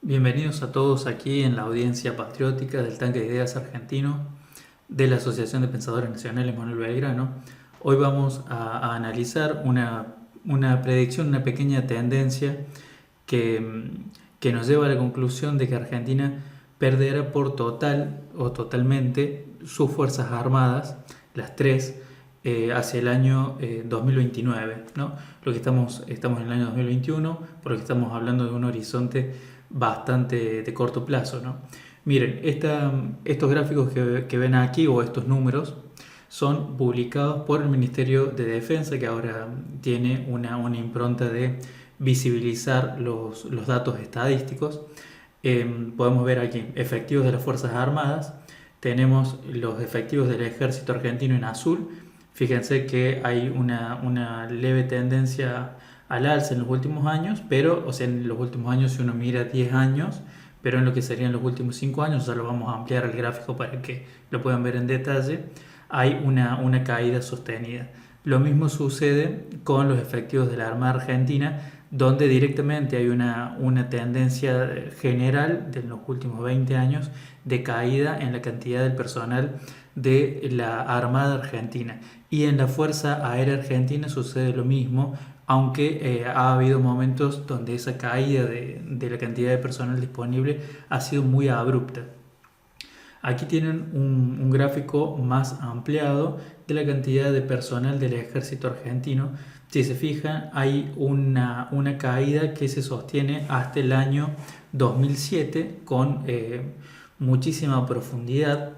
Bienvenidos a todos aquí en la audiencia patriótica del Tanque de Ideas Argentino de la Asociación de Pensadores Nacionales Manuel Belgrano. Hoy vamos a analizar una predicción, una pequeña tendencia que nos lleva a la conclusión de que Argentina perderá por total o totalmente sus Fuerzas Armadas, las tres, hacia el año 2029, ¿no? Lo que estamos en el año 2021, por lo que estamos hablando de un horizonte bastante de corto plazo, ¿no? Miren, estos gráficos que ven aquí o estos números son publicados por el Ministerio de Defensa, que ahora tiene una impronta de visibilizar los datos estadísticos. Podemos ver aquí efectivos de las Fuerzas Armadas, tenemos los efectivos del Ejército Argentino en azul. Fíjense que hay una leve tendencia al alza en los últimos años, pero, o sea, en los últimos años, si uno mira 10 años, pero en lo que serían los últimos 5 años, ya lo vamos a ampliar el gráfico para que lo puedan ver en detalle, hay una caída sostenida. Lo mismo sucede con los efectivos de la Armada Argentina, donde directamente hay una tendencia general de los últimos 20 años de caída en la cantidad del personal de la Armada Argentina. Y en la Fuerza Aérea Argentina sucede lo mismo, aunque ha habido momentos donde esa caída de la cantidad de personal disponible ha sido muy abrupta. Aquí tienen un gráfico más ampliado de la cantidad de personal del ejército argentino. Si se fijan, hay una caída que se sostiene hasta el año 2007 con muchísima profundidad.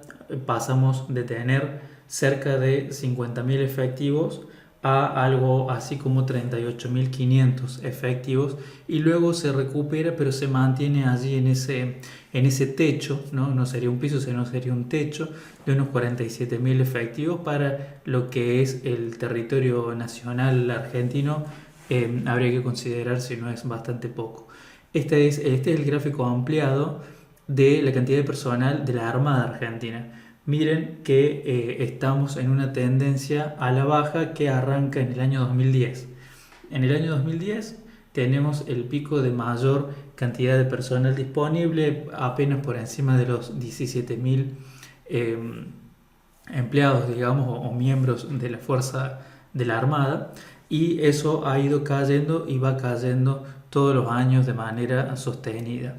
Pasamos de tener cerca de 50.000 efectivos a algo así como 38.500 efectivos, y luego se recupera, pero se mantiene allí en ese techo, no sería un piso, sino sería un techo de unos 47.000 efectivos para lo que es el territorio nacional argentino. Habría que considerar si no es bastante poco. Este es el gráfico ampliado de la cantidad de personal de la Armada Argentina. Miren que estamos en una tendencia a la baja que arranca en el año 2010. En el año 2010 tenemos el pico de mayor cantidad de personal disponible, apenas por encima de los 17.000 empleados, digamos, o miembros de la fuerza de la Armada, y eso ha ido cayendo y va cayendo todos los años de manera sostenida.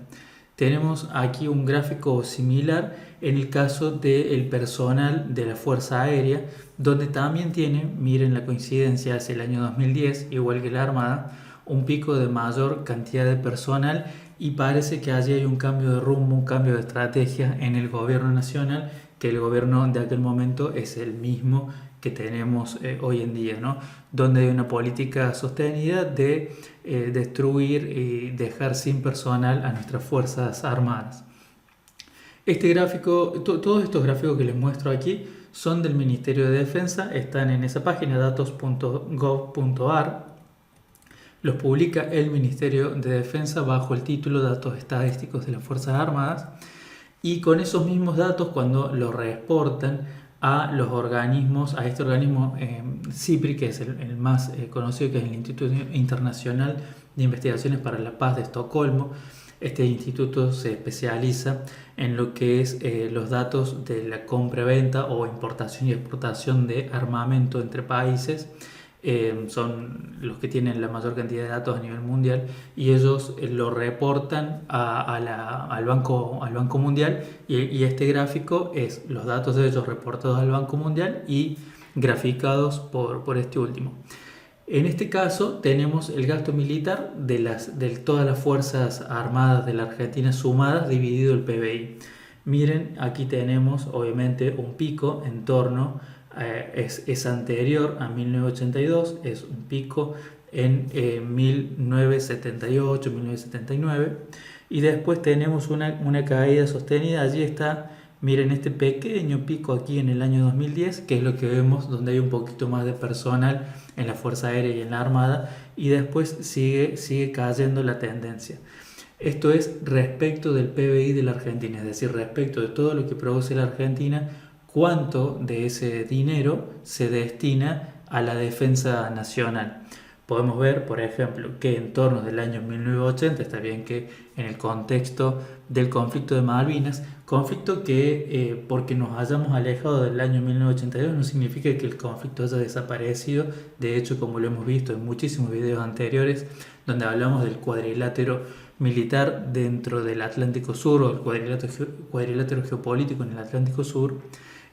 Tenemos aquí un gráfico similar en el caso del personal de la Fuerza Aérea, donde también tiene, miren la coincidencia, hacia el año 2010, igual que la Armada, un pico de mayor cantidad de personal, y parece que allí hay un cambio de rumbo, un cambio de estrategia en el gobierno nacional, que el gobierno de aquel momento es el mismo que tenemos hoy en día, ¿no? Donde hay una política sostenida de destruir y dejar sin personal a nuestras Fuerzas Armadas. Este gráfico, todos estos gráficos que les muestro aquí son del Ministerio de Defensa, están en esa página datos.gov.ar, los publica el Ministerio de Defensa bajo el título Datos Estadísticos de las Fuerzas Armadas, y con esos mismos datos, cuando los reexportan a los organismos, a este organismo CIPRI, que es el más conocido, que es el Instituto Internacional de Investigaciones para la Paz de Estocolmo. Este instituto se especializa en lo que es los datos de la compra-venta o importación y exportación de armamento entre países. Son los que tienen la mayor cantidad de datos a nivel mundial, y ellos lo reportan al Banco Mundial, y este gráfico es los datos de ellos reportados al Banco Mundial y graficados por este último. En este caso tenemos el gasto militar de todas las Fuerzas Armadas de la Argentina sumadas dividido el PBI. Miren, aquí tenemos obviamente un pico en torno, es anterior a 1982, es un pico en 1978, 1979, y después tenemos una caída sostenida. Allí está, miren este pequeño pico aquí en el año 2010, que es lo que vemos, donde hay un poquito más de personal en la Fuerza Aérea y en la Armada, y después sigue cayendo la tendencia. Esto es respecto del PBI de la Argentina, es decir, respecto de todo lo que produce la Argentina, cuánto de ese dinero se destina a la defensa nacional. podemos ver, por ejemplo, que en torno del año 1980, está bien que en el contexto del conflicto de Malvinas, conflicto que porque nos hayamos alejado del año 1982 no significa que el conflicto haya desaparecido. De hecho, como lo hemos visto en muchísimos videos anteriores, donde hablamos del cuadrilátero militar dentro del Atlántico Sur o el cuadrilátero geopolítico en el Atlántico Sur,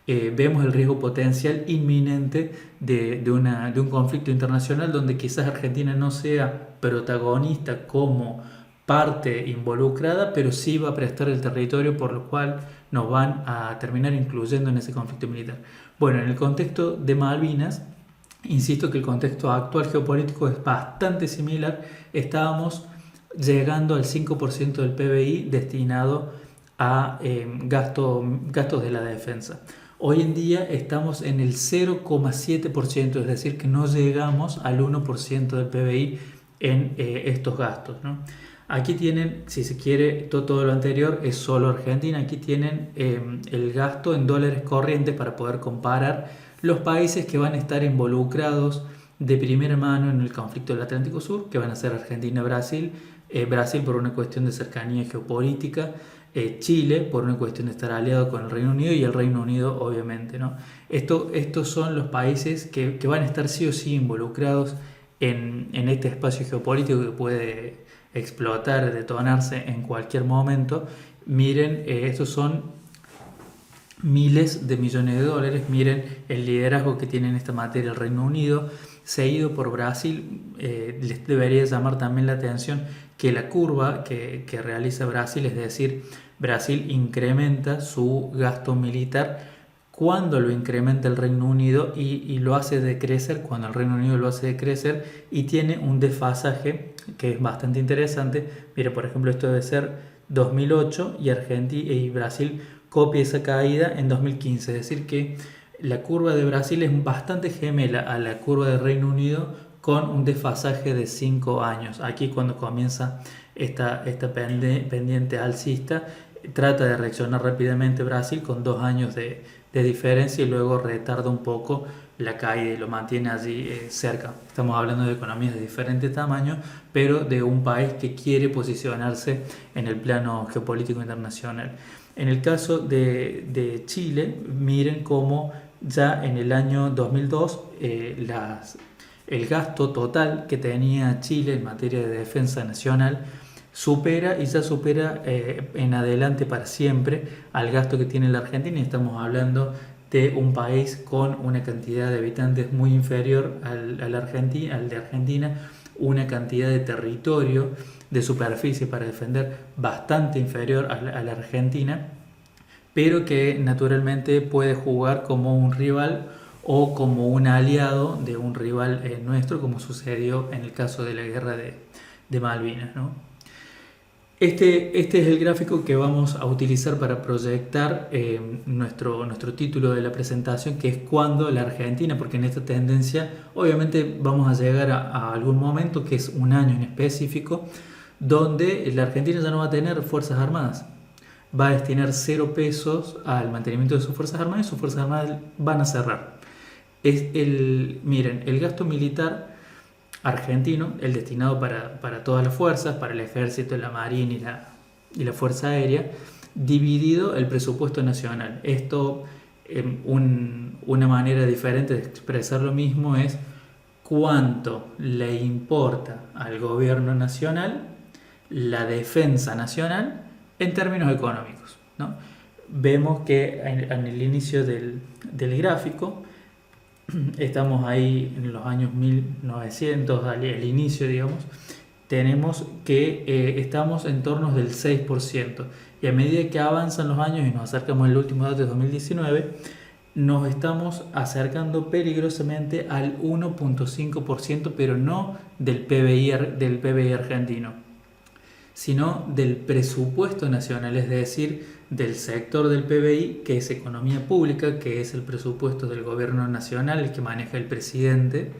vemos el riesgo potencial inminente de un conflicto internacional donde quizás Argentina no sea protagonista como parte involucrada, pero sí va a prestar el territorio, por lo cual nos van a terminar incluyendo en ese conflicto militar. Bueno, en el contexto de Malvinas, insisto que el contexto actual geopolítico es bastante similar. Estábamos llegando al 5% del PBI destinado a gastos de la defensa. Hoy en día estamos en el 0,7%, es decir, que no llegamos al 1% del PBI en estos gastos, ¿no? Aquí tienen, si se quiere, todo lo anterior es solo Argentina. Aquí tienen el gasto en dólares corrientes para poder comparar los países que van a estar involucrados de primera mano en el conflicto del Atlántico Sur, que van a ser Argentina, Brasil, Brasil por una cuestión de cercanía geopolítica, Chile por una cuestión de estar aliado con el Reino Unido y el Reino Unido obviamente, ¿no? Estos son los países que van a estar sí o sí involucrados en este espacio geopolítico que puede explotar, detonarse en cualquier momento. Miren, estos son miles de millones de dólares. Miren el liderazgo que tiene en esta materia el Reino Unido, seguido por Brasil. Les debería llamar también la atención que la curva que realiza Brasil, es decir, Brasil incrementa su gasto militar cuando lo incrementa el Reino Unido y lo hace decrecer cuando el Reino Unido lo hace decrecer, y tiene un desfasaje que es bastante interesante. Mire, por ejemplo, esto debe ser 2008 y Argentina y Brasil copia esa caída en 2015, es decir que la curva de Brasil es bastante gemela a la curva del Reino Unido, con un desfasaje de 5 años. Aquí cuando comienza esta pendiente alcista, trata de reaccionar rápidamente Brasil con 2 años de diferencia, y luego retarda un poco la caída y lo mantiene allí cerca. Estamos hablando de economías de diferente tamaño, pero de un país que quiere posicionarse en el plano geopolítico internacional. En el caso de Chile, miren cómo ya en el año 2002 el gasto total que tenía Chile en materia de defensa nacional supera en adelante para siempre al gasto que tiene la Argentina, y estamos hablando de un país con una cantidad de habitantes muy inferior al de Argentina, una cantidad de territorio, de superficie para defender bastante inferior a la Argentina, pero que naturalmente puede jugar como un rival o como un aliado de un rival nuestro, como sucedió en el caso de la guerra de Malvinas, ¿no? Este es el gráfico que vamos a utilizar para proyectar nuestro título de la presentación, que es cuando la Argentina, porque en esta tendencia obviamente vamos a llegar a algún momento, que es un año en específico, donde la Argentina ya no va a tener fuerzas armadas, va a destinar 0 pesos al mantenimiento de sus fuerzas armadas, y sus fuerzas armadas van a cerrar. Miren, el gasto militar argentino, el destinado para todas las fuerzas, para el ejército, la marina y la fuerza aérea, dividido el presupuesto nacional. Esto, una manera diferente de expresar lo mismo, es cuánto le importa al gobierno nacional la defensa nacional en términos económicos, ¿no? Vemos que en el inicio del gráfico, estamos ahí en los años 1900, al inicio, digamos, tenemos que estamos en torno del 6%, y a medida que avanzan los años y nos acercamos al último dato de 2019, nos estamos acercando peligrosamente al 1,5%, pero no del PBI argentino, sino del presupuesto nacional, es decir, del sector del PBI, que es economía pública, que es el presupuesto del gobierno nacional, el que maneja el presidente.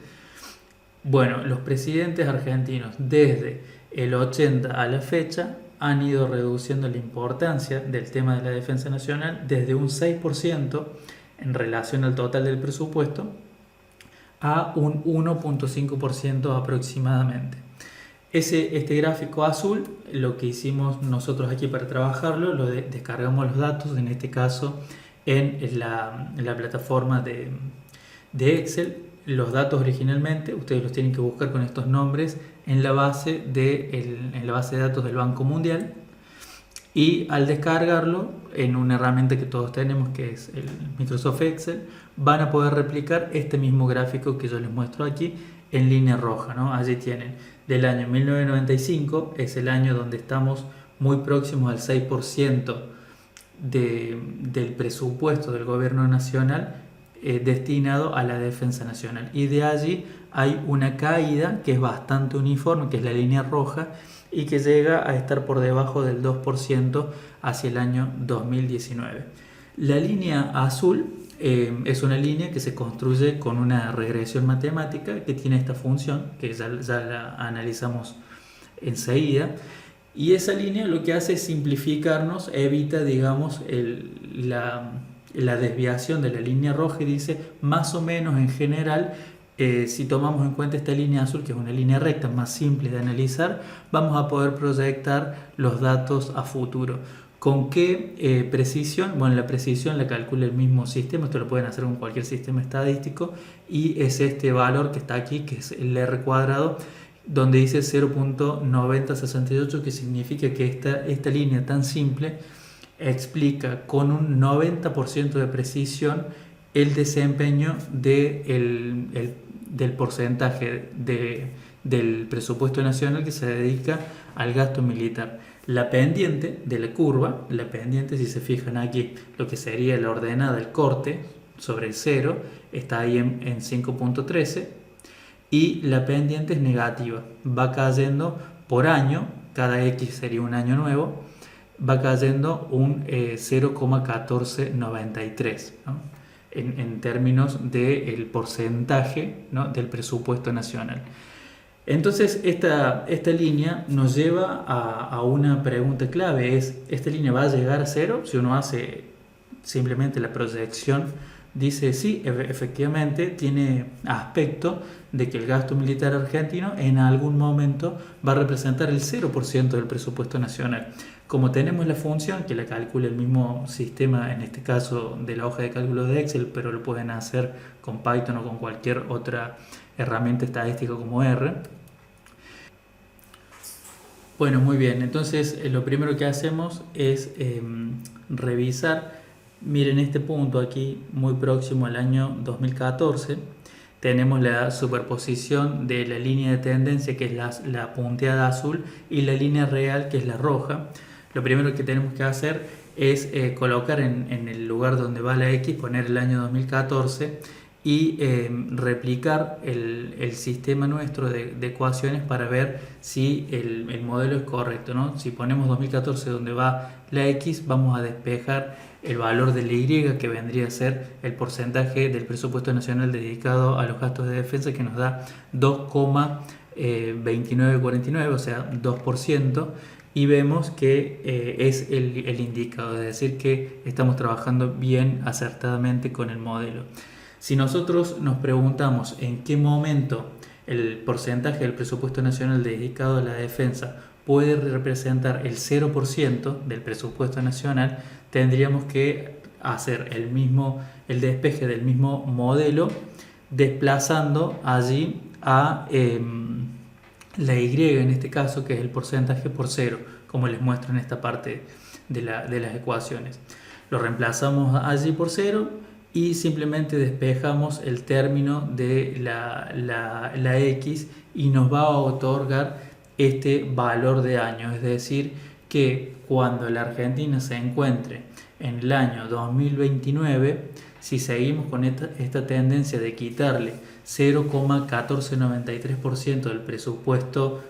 Bueno, los presidentes argentinos desde el 80 a la fecha han ido reduciendo la importancia del tema de la defensa nacional desde un 6% en relación al total del presupuesto a un 1,5% aproximadamente. Este gráfico azul, lo que hicimos nosotros aquí para trabajarlo, descargamos los datos, en este caso en la plataforma de Excel. Los datos originalmente ustedes los tienen que buscar con estos nombres en la base en la base de datos del Banco Mundial, y al descargarlo en una herramienta que todos tenemos, que es el Microsoft Excel, van a poder replicar este mismo gráfico que yo les muestro aquí en línea roja, ¿no? Allí tienen del año 1995, es el año donde estamos muy próximos al 6% del presupuesto del gobierno nacional destinado a la defensa nacional, y de allí hay una caída que es bastante uniforme, que es la línea roja, y que llega a estar por debajo del 2% hacia el año 2019. La línea azul es una línea que se construye con una regresión matemática que tiene esta función, que ya la analizamos enseguida, y esa línea lo que hace es simplificarnos, evita, digamos, la desviación de la línea roja, y dice más o menos en general, si tomamos en cuenta esta línea azul, que es una línea recta más simple de analizar, vamos a poder proyectar los datos a futuro. ¿Con qué precisión? Bueno, la precisión la calcula el mismo sistema, esto lo pueden hacer con cualquier sistema estadístico, y es este valor que está aquí, que es el R cuadrado, donde dice 0,9068, que significa que esta línea tan simple explica con un 90% de precisión el desempeño del porcentaje del presupuesto nacional que se dedica al gasto militar. La pendiente de la curva, la pendiente, si se fijan aquí, lo que sería la ordenada del corte sobre el 0, está ahí en 5,13, y la pendiente es negativa, va cayendo por año, cada X sería un año nuevo, va cayendo un 0,1493, ¿no? En términos del porcentaje, ¿no?, del presupuesto nacional. Entonces esta línea nos lleva a una pregunta clave, es: ¿esta línea va a llegar a cero? Si uno hace simplemente la proyección, dice sí, efectivamente tiene aspecto de que el gasto militar argentino en algún momento va a representar el 0% del presupuesto nacional. Como tenemos la función que la calcula el mismo sistema, en este caso de la hoja de cálculo de Excel, pero lo pueden hacer con Python o con cualquier otra herramienta estadística como R. Bueno, muy bien, entonces lo primero que hacemos es revisar. Miren este punto aquí, muy próximo al año 2014, tenemos la superposición de la línea de tendencia, que es la punteada azul, y la línea real, que es la roja. Lo primero que tenemos que hacer es colocar en el lugar donde va la X, poner el año 2014 y replicar el sistema nuestro de ecuaciones para ver si el modelo es correcto, ¿no? Si ponemos 2014 donde va la X, vamos a despejar el valor de la Y, que vendría a ser el porcentaje del presupuesto nacional dedicado a los gastos de defensa, que nos da 2,2949, o sea, 2%. Y vemos que es el indicado, es decir, que estamos trabajando bien acertadamente con el modelo. Si nosotros nos preguntamos en qué momento el porcentaje del presupuesto nacional dedicado a la defensa puede representar el 0% del presupuesto nacional, tendríamos que hacer el despeje del mismo modelo, desplazando allí a la Y, en este caso, que es el porcentaje, por 0, como les muestro en esta parte de las ecuaciones. Lo reemplazamos allí por 0 y simplemente despejamos el término de la X, y nos va a otorgar este valor de año. Es decir, que cuando la Argentina se encuentre en el año 2029, si seguimos con esta tendencia de quitarle 0,1493% del presupuesto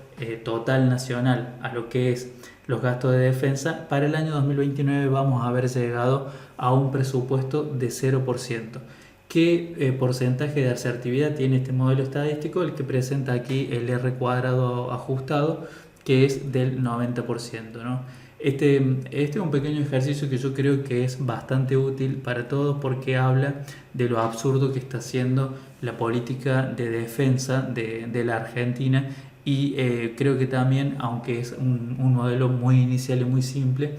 total nacional a lo que es los gastos de defensa, para el año 2029 vamos a haber llegado a un presupuesto de 0%. ¿Qué porcentaje de asertividad tiene este modelo estadístico? El que presenta aquí el R cuadrado ajustado, que es del 90%, ¿no? Este es un pequeño ejercicio que yo creo que es bastante útil para todos porque habla de lo absurdo que está haciendo la política de defensa de la Argentina y creo que también, aunque es un modelo muy inicial y muy simple,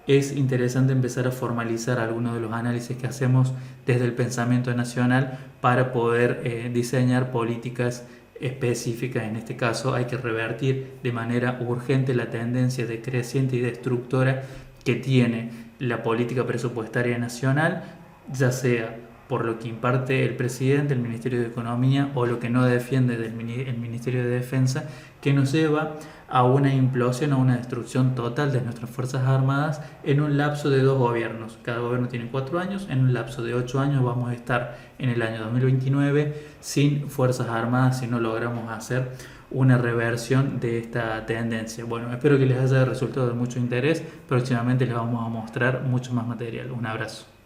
es interesante empezar a formalizar algunos de los análisis que hacemos desde el pensamiento nacional para poder diseñar políticas específicas. En este caso hay que revertir de manera urgente la tendencia decreciente y destructora que tiene la política presupuestaria nacional, ya sea por lo que imparte el presidente, el Ministerio de Economía o lo que no defiende el Ministerio de Defensa, que nos lleva a una implosión, a una destrucción total de nuestras Fuerzas Armadas en un lapso de 2 gobiernos. Cada gobierno tiene 4 años, en un lapso de 8 años vamos a estar en el año 2029 sin Fuerzas Armadas si no logramos hacer una reversión de esta tendencia. Bueno, espero que les haya resultado de mucho interés. Próximamente les vamos a mostrar mucho más material. Un abrazo.